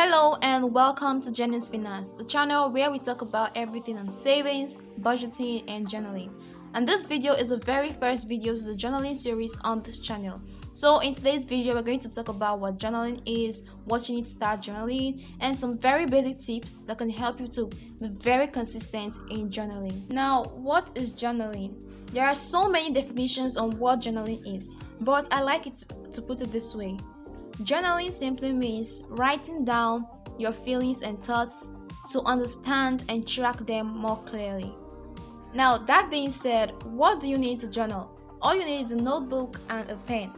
Hello and welcome to Jenny's Finance, the channel where we talk about everything on savings, budgeting, and journaling. And this video is the very first video to the journaling series on this channel. So in today's video, we're going to talk about what journaling is, what you need to start journaling, and some very basic tips that can help you to be very consistent in journaling. Now, what is journaling? There are so many definitions on what journaling is, but I like it to put it this way. Journaling simply means writing down your feelings and thoughts to understand and track them more clearly. Now, that being said, what do you need to journal? All you need is a notebook and a pen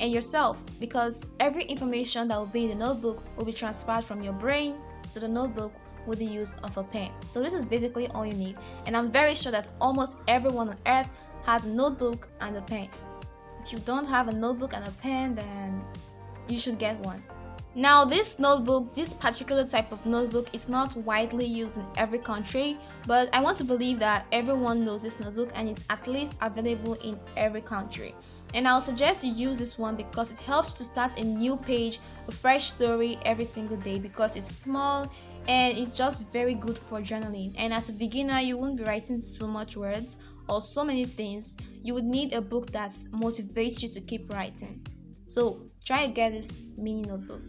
and yourself, because every information that will be in the notebook will be transferred from your brain to the notebook with the use of a pen. So this is basically all you need, and I'm very sure that almost everyone on earth has a notebook and a pen. If you don't have a notebook and a pen, then you should get one. Now, this particular type of notebook is not widely used in every country, but I want to believe that everyone knows this notebook and it's at least available in every country. And I'll suggest you use this one because it helps to start a new page, a fresh story every single day, because it's small and it's just very good for journaling. And as a beginner, you won't be writing so much words or so many things. You would need a book that motivates you to keep writing. So try to get this mini notebook.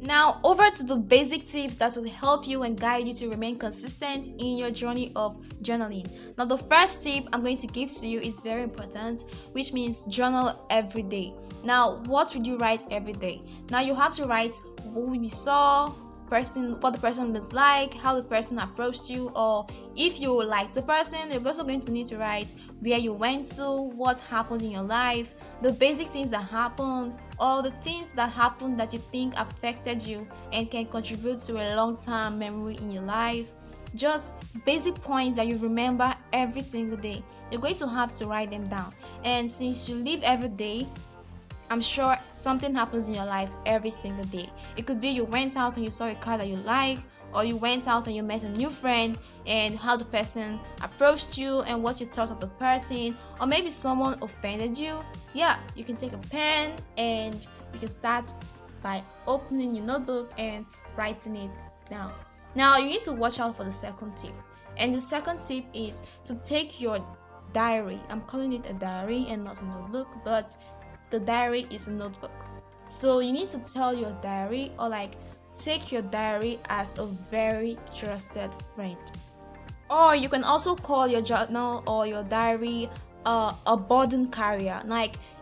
Now, over to the basic tips that will help you and guide you to remain consistent in your journey of journaling. Now, the first tip I'm going to give to you is very important, which means journal every day. Now, what would you write every day? Now, you have to write what you saw, what the person looks like, how the person approached you, or if you like the person, you're also going to need to write where you went to, what happened in your life, the basic things that happened, all the things that happened that you think affected you and can contribute to a long-term memory in your life. Just basic points that you remember every single day. You're going to have to write them down. And since you live every day, I'm sure something happens in your life every single day. It could be you went out and you saw a car that you like, or you went out and you met a new friend and how the person approached you and what you thought of the person, or maybe someone offended you. Yeah, you can take a pen and you can start by opening your notebook and writing it down. Now, you need to watch out for the second tip. And the second tip is to take your diary. I'm calling it a diary and not a notebook, but the diary is a notebook. So you need to tell your diary, or take your diary as a very trusted friend. Or you can also call your journal or your diary a burden carrier.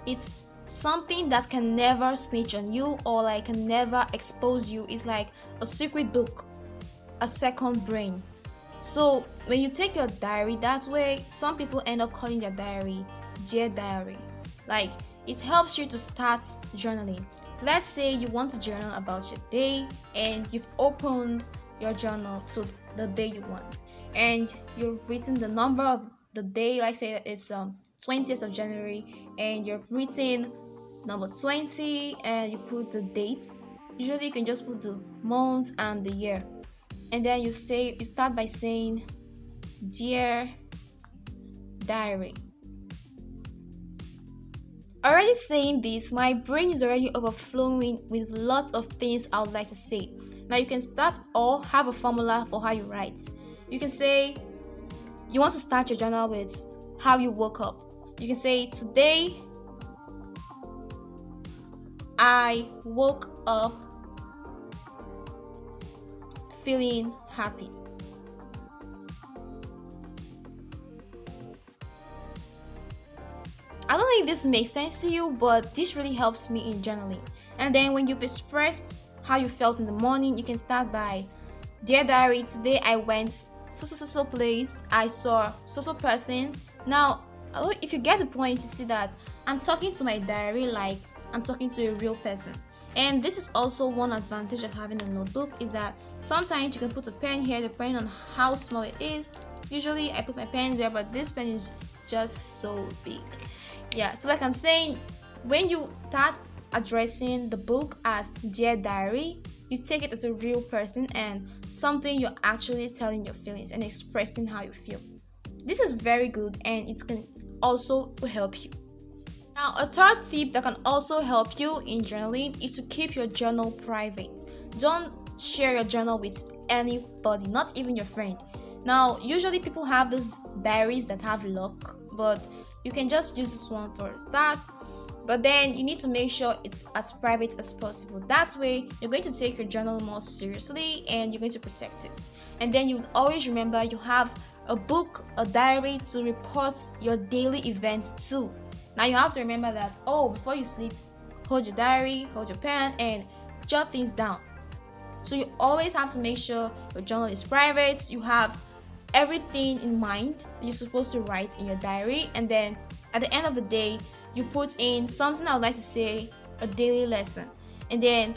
It's something that can never snitch on you or can never expose you. It's like a secret book, a second brain. So when you take your diary that way, some people end up calling their diary Dear Diary. It helps you to start journaling. Let's say you want to journal about your day and you've opened your journal to the day you want, and you've written the number of the day. Like say it's 20th of January, and you've written number 20 and you put the dates. Usually you can just put the month and the year, and then you start by saying Dear Diary. Already saying this, my brain is already overflowing with lots of things I would like to say. Now you can start or have a formula for how you write. You can say you want to start your journal with how you woke up. You can say, today I woke up feeling happy. I don't know if this makes sense to you, but this really helps me in journaling. And then when you've expressed how you felt in the morning, you can start by, Dear Diary, today I went so place, I saw so person. Now, if you get the point, you see that I'm talking to my diary like I'm talking to a real person. And this is also one advantage of having a notebook, is that sometimes you can put a pen here depending on how small it is. Usually I put my pen there, but this pen is just so big. Yeah, so like I'm saying, when you start addressing the book as Dear Diary, you take it as a real person and something you're actually telling your feelings and expressing how you feel. This is very good, and it can also help you. Now, a third tip that can also help you in journaling is to keep your journal private. Don't share your journal with anybody, not even your friend. Now, usually people have these diaries that have lock, but you can just use this one for that. But then you need to make sure it's as private as possible. That way, you're going to take your journal more seriously and you're going to protect it. And then you would always remember you have a book, a diary to report your daily events to. Now you have to remember that, oh, before you sleep, hold your diary, hold your pen, and jot things down. So you always have to make sure your journal is private. You have everything in mind you're supposed to write in your diary, and then at the end of the day you put in something I would like to say a daily lesson. And then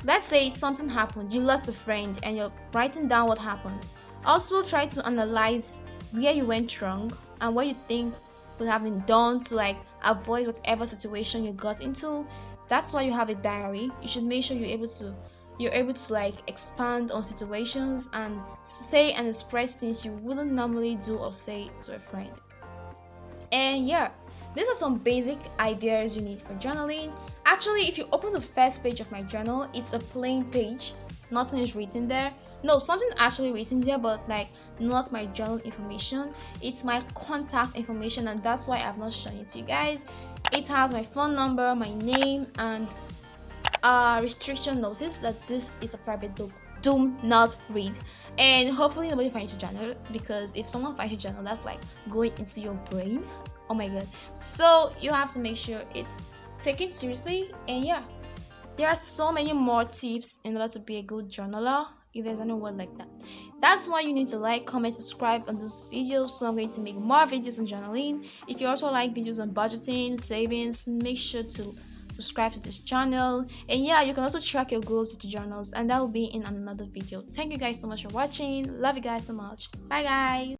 let's say something happened, you lost a friend and you're writing down what happened. Also try to analyze where you went wrong and what you think would have been done to avoid whatever situation you got into. That's why you have a diary. You should make sure you're able to expand on situations and say and express things you wouldn't normally do or say to a friend. And yeah, these are some basic ideas you need for journaling. Actually, if you open the first page of my journal, it's a plain page. Nothing is written there. No, something actually written there, but not my journal information. It's my contact information, and that's why I've not shown it to you guys. It has my phone number, my name, and restriction notice that this is a private book. Do not read. And hopefully nobody finds your journal, because if someone finds your journal, that's like going into your brain. Oh my god. So you have to make sure it's taken seriously. And yeah, there are so many more tips in order to be a good journaler, if there's any word like that. That's why you need to like, comment, subscribe on this video, so I'm going to make more videos on journaling. If you also like videos on budgeting, savings, make sure to subscribe to this channel. And yeah, you can also track your goals with your journals, and that will be in another video. Thank you guys so much for watching. Love you guys so much. Bye guys.